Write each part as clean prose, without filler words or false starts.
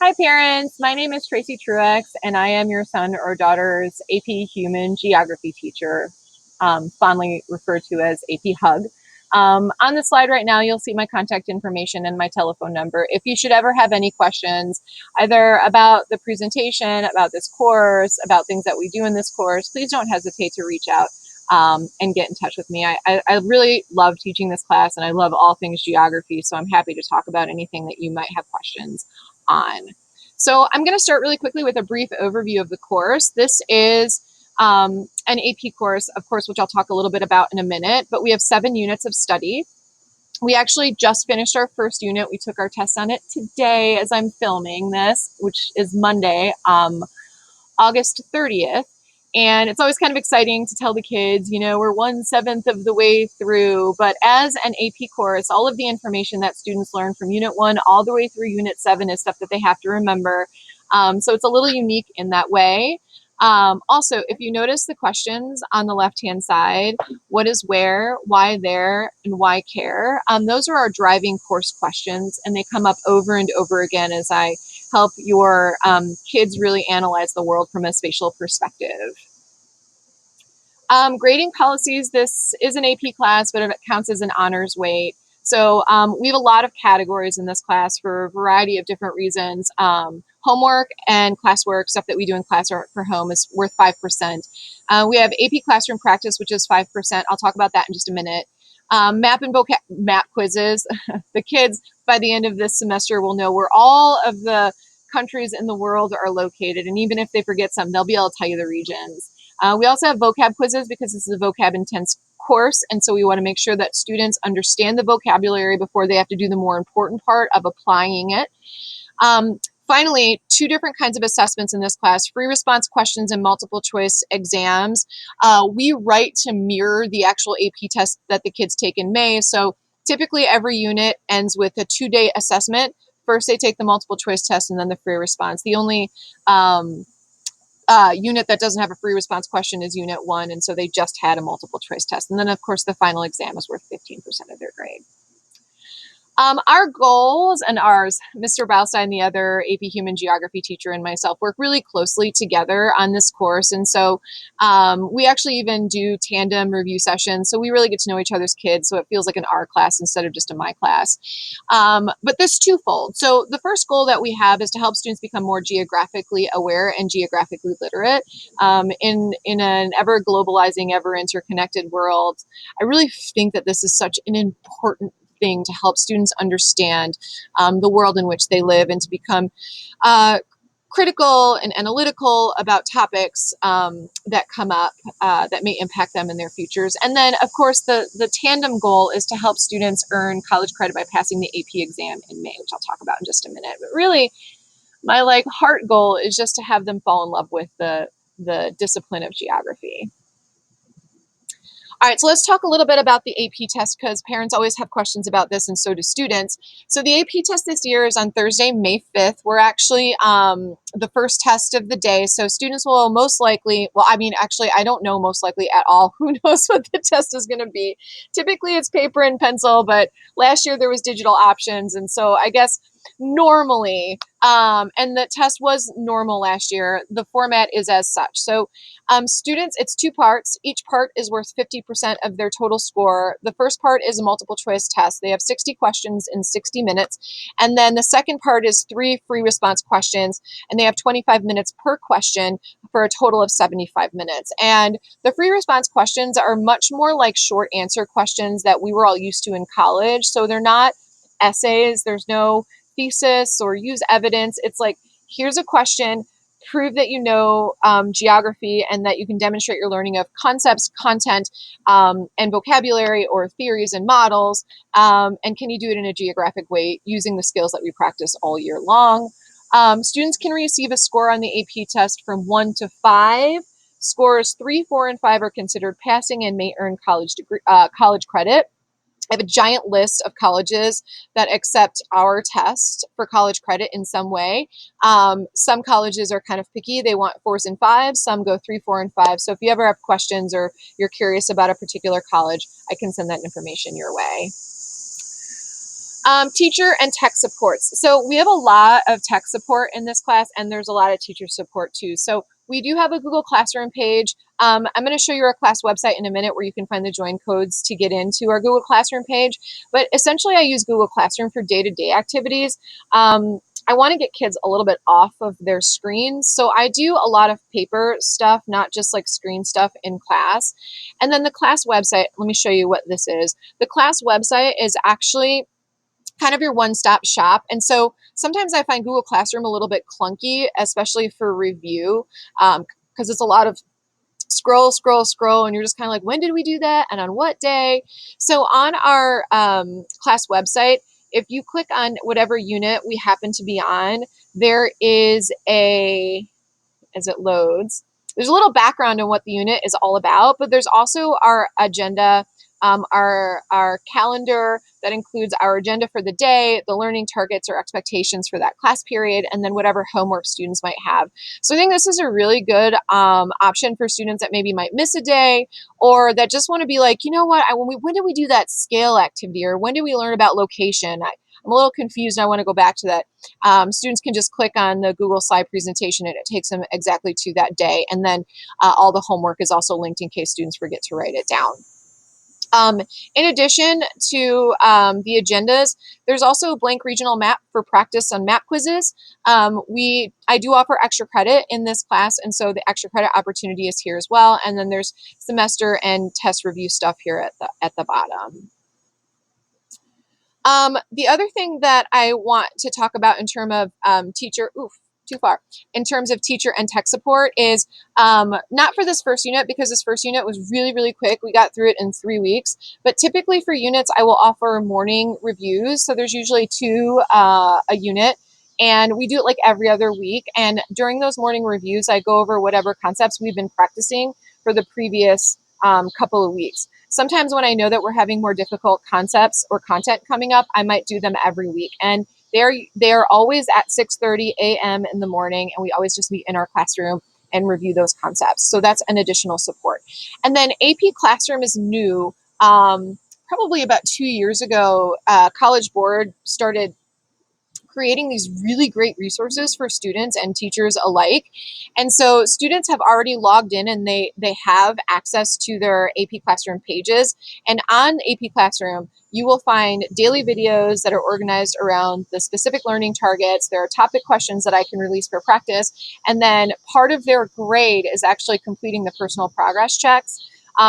Hi parents, my name is Tracie Truax and I am your son or daughter's AP Human Geography teacher, fondly referred to as AP Hug. On the slide right now, you'll see my contact information and my telephone number. If you should ever have any questions, either about the presentation, about this course, about things that we do in this course, please don't hesitate to reach out and get in touch with me. I really love teaching this class and I love all things geography, so I'm happy to talk about anything that you might have questions on. So I'm going to start really quickly with a brief overview of the course. This is an AP course, of course, which I'll talk a little bit about in a minute, but we have 7 units of study. We actually just finished our first unit. We took our test on it today as I'm filming this, which is Monday, August 30th. And it's always kind of exciting to tell the kids, you know, we're 1/7 of the way through. But as an AP course, all of the information that students learn from Unit 1 all the way through Unit 7 is stuff that they have to remember. So it's a little unique in that way. Also, if you notice the questions on the left-hand side, what is where, why there, and why care, those are our driving course questions, and they come up over and over again as I help your kids really analyze the world from a spatial perspective. Grading policies, this is an AP class, but it counts as an honors weight. So we have a lot of categories in this class for a variety of different reasons. Homework and classwork, stuff that we do in class or for home, is worth 5%. We have AP classroom practice, which is 5%. I'll talk about that in just a minute. Map and vocab map quizzes. The kids by the end of this semester will know where all of the countries in the world are located, and even if they forget some, they'll be able to tell you the regions. We also have vocab quizzes because this is a vocab intense course, and so we want to make sure that students understand the vocabulary before they have to do the more important part of applying it. Finally, 2 different kinds of assessments in this class: free response questions and multiple choice exams. We write to mirror the actual AP test that the kids take in May. So typically every unit ends with a 2-day assessment. First they take the multiple choice test and then the free response. The only unit that doesn't have a free response question is Unit 1, and so they just had a multiple choice test. And then of course the final exam is worth 15% of their grade. Our goals and ours, Mr. Balstein, the other AP Human Geography teacher, and myself work really closely together on this course. And so we actually even do tandem review sessions. So we really get to know each other's kids. So it feels like an our class instead of just a my class. But this twofold. So the first goal that we have is to help students become more geographically aware and geographically literate. In an ever globalizing, ever interconnected world, I really think that this is such an important thing to help students understand the world in which they live and to become critical and analytical about topics that come up that may impact them in their futures. And then, of course, the tandem goal is to help students earn college credit by passing the AP exam in May, which I'll talk about in just a minute. But really, my heart goal is just to have them fall in love with the discipline of geography. All right, so let's talk a little bit about the AP test because parents always have questions about this and so do students. So the AP test this year is on Thursday, May 5th. We're actually the first test of the day. So students will most likely, well, I mean, actually, I don't know most likely at all. Who knows what the test is going to be? Typically it's paper and pencil, but last year there was digital options. And so I guess normally, and the test was normal last year, the format is as such. So students, it's 2 parts. Each part is worth 50% of their total score. The first part is a multiple choice test. They have 60 questions in 60 minutes. And then the second part is 3 free response questions, and they have 25 minutes per question for a total of 75 minutes. And the free response questions are much more like short answer questions that we were all used to in college. So they're not essays. There's no thesis or use evidence. It's like, here's a question, prove that you know geography and that you can demonstrate your learning of concepts, content, and vocabulary or theories and models. And can you do it in a geographic way using the skills that we practice all year long? Students can receive a score on the AP test from 1 to 5. Scores 3, 4, and 5 are considered passing and may earn college credit. I have a giant list of colleges that accept our test for college credit in some way. Some colleges are kind of picky. They want 4s and 5s. Some go 3, 4, and 5. So if you ever have questions or you're curious about a particular college, I can send that information your way. Teacher and tech supports. So we have a lot of tech support in this class, and there's a lot of teacher support too. So we do have a Google Classroom page. I'm going to show you our class website in a minute where you can find the join codes to get into our Google Classroom page. But essentially, I use Google Classroom for day-to-day activities. I want to get kids a little bit off of their screens. So I do a lot of paper stuff, not just like screen stuff in class. And then the class website, let me show you what this is. The class website is actually kind of your one-stop shop. And so sometimes I find Google Classroom a little bit clunky, especially for review, because it's a lot of scroll, scroll, scroll, and you're just kind of like, when did we do that? And on what day? So on our class website, if you click on whatever unit we happen to be on, there is as it loads, there's a little background on what the unit is all about, but there's also our agenda, our calendar that includes our agenda for the day, the learning targets or expectations for that class period, and then whatever homework students might have. So I think this is a really good option for students that maybe might miss a day, or that just want to be like, you know what, when did we do that scale activity, or when did we learn about location? I'm a little confused and I want to go back to that. Students can just click on the Google slide presentation and it takes them exactly to that day. And then all the homework is also linked in case students forget to write it down. In addition to the agendas, there's also a blank regional map for practice on map quizzes. I do offer extra credit in this class, and so the extra credit opportunity is here as well. And then there's semester and test review stuff here at the bottom. The other thing that I want to talk about in terms of in terms of teacher and tech support is not for this first unit, because this first unit was really, really quick. We got through it in 3 weeks. But typically for units, I will offer morning reviews. So there's usually 2 a unit. And we do it like every other week. And during those morning reviews, I go over whatever concepts we've been practicing for the previous couple of weeks. Sometimes when I know that we're having more difficult concepts or content coming up, I might do them every week. And they're always at 6:30 a.m. in the morning, and we always just meet in our classroom and review those concepts. So that's an additional support. And then AP Classroom is new. Probably about 2 years ago, College Board started creating these really great resources for students and teachers alike. And so students have already logged in and they have access to their AP Classroom pages. And on AP Classroom, you will find daily videos that are organized around the specific learning targets. There are topic questions that I can release for practice. And then part of their grade is actually completing the personal progress checks,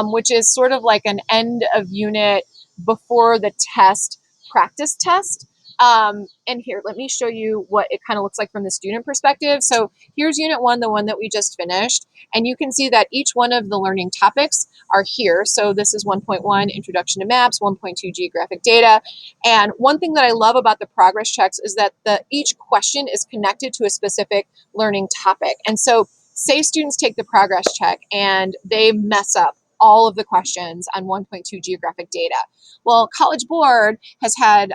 which is sort of like an end of unit before the test practice test. And here, let me show you what it kind of looks like from the student perspective. So here's Unit 1, the one that we just finished. And you can see that each one of the learning topics are here. So this is 1.1, Introduction to Maps, 1.2, Geographic Data. And one thing that I love about the progress checks is that each question is connected to a specific learning topic. And so say students take the progress check and they mess up all of the questions on 1.2 Geographic Data. Well, College Board has had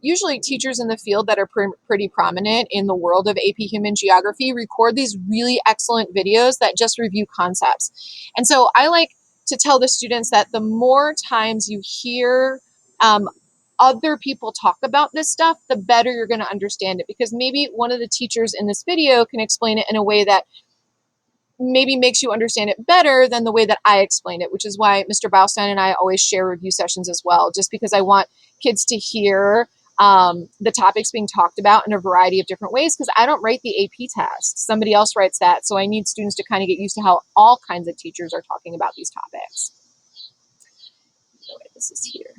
usually teachers in the field that are pretty prominent in the world of AP Human Geography record these really excellent videos that just review concepts. And so I like to tell the students that the more times you hear other people talk about this stuff, the better you're going to understand it, because maybe one of the teachers in this video can explain it in a way that maybe makes you understand it better than the way that I explained it, which is why Mr. Beilstein and I always share review sessions as well, just because I want kids to hear the topics being talked about in a variety of different ways, because I don't write the AP test. Somebody else writes that. So I need students to kind of get used to how all kinds of teachers are talking about these topics. This is here.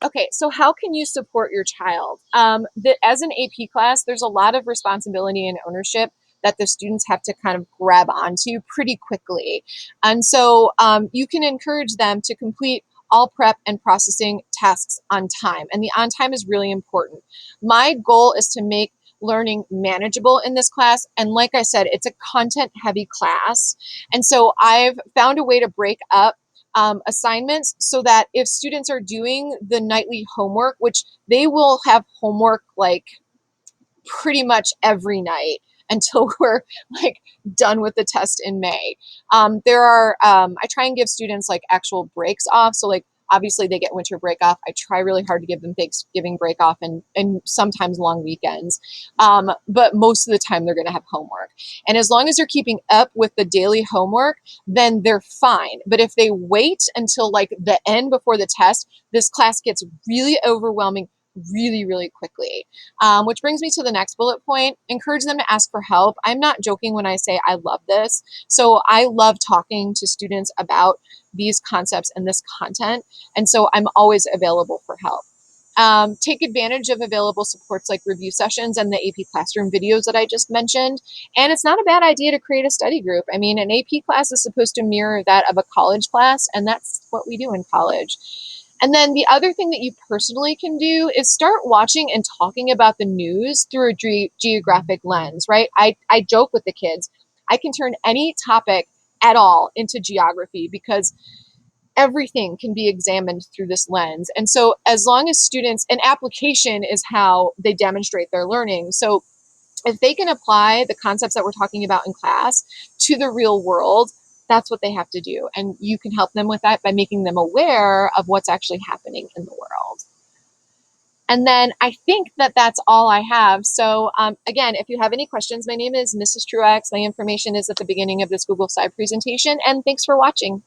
Okay, so how can you support your child? As an AP class, there's a lot of responsibility and ownership that the students have to kind of grab onto pretty quickly. And so you can encourage them to complete all prep and processing tasks on time. And the on time is really important. My goal is to make learning manageable in this class. And like I said, it's a content heavy class. And so I've found a way to break up assignments so that if students are doing the nightly homework, which they will have homework like pretty much every night until we're like done with the test in May. I try and give students like actual breaks off. So like Obviously, they get winter break off. I try really hard to give them Thanksgiving break off and sometimes long weekends. But most of the time, they're going to have homework. And as long as they're keeping up with the daily homework, then they're fine. But if they wait until like the end before the test, this class gets really overwhelming really, really quickly. Which brings me to the next bullet point. Encourage them to ask for help. I'm not joking when I say I love this. So I love talking to students about these concepts and this content. And so I'm always available for help. Take advantage of available supports like review sessions and the AP Classroom videos that I just mentioned. And it's not a bad idea to create a study group. I mean, an AP class is supposed to mirror that of a college class, and that's what we do in college. And then the other thing that you personally can do is start watching and talking about the news through a geographic lens, right? I joke with the kids. I can turn any topic at all into geography because everything can be examined through this lens. And so as long as students, an application is how they demonstrate their learning. So if they can apply the concepts that we're talking about in class to the real world, that's what they have to do. And you can help them with that by making them aware of what's actually happening in the world. And then I think that that's all I have. So again, if you have any questions, my name is Mrs. Truax. My information is at the beginning of this Google Side presentation. And thanks for watching.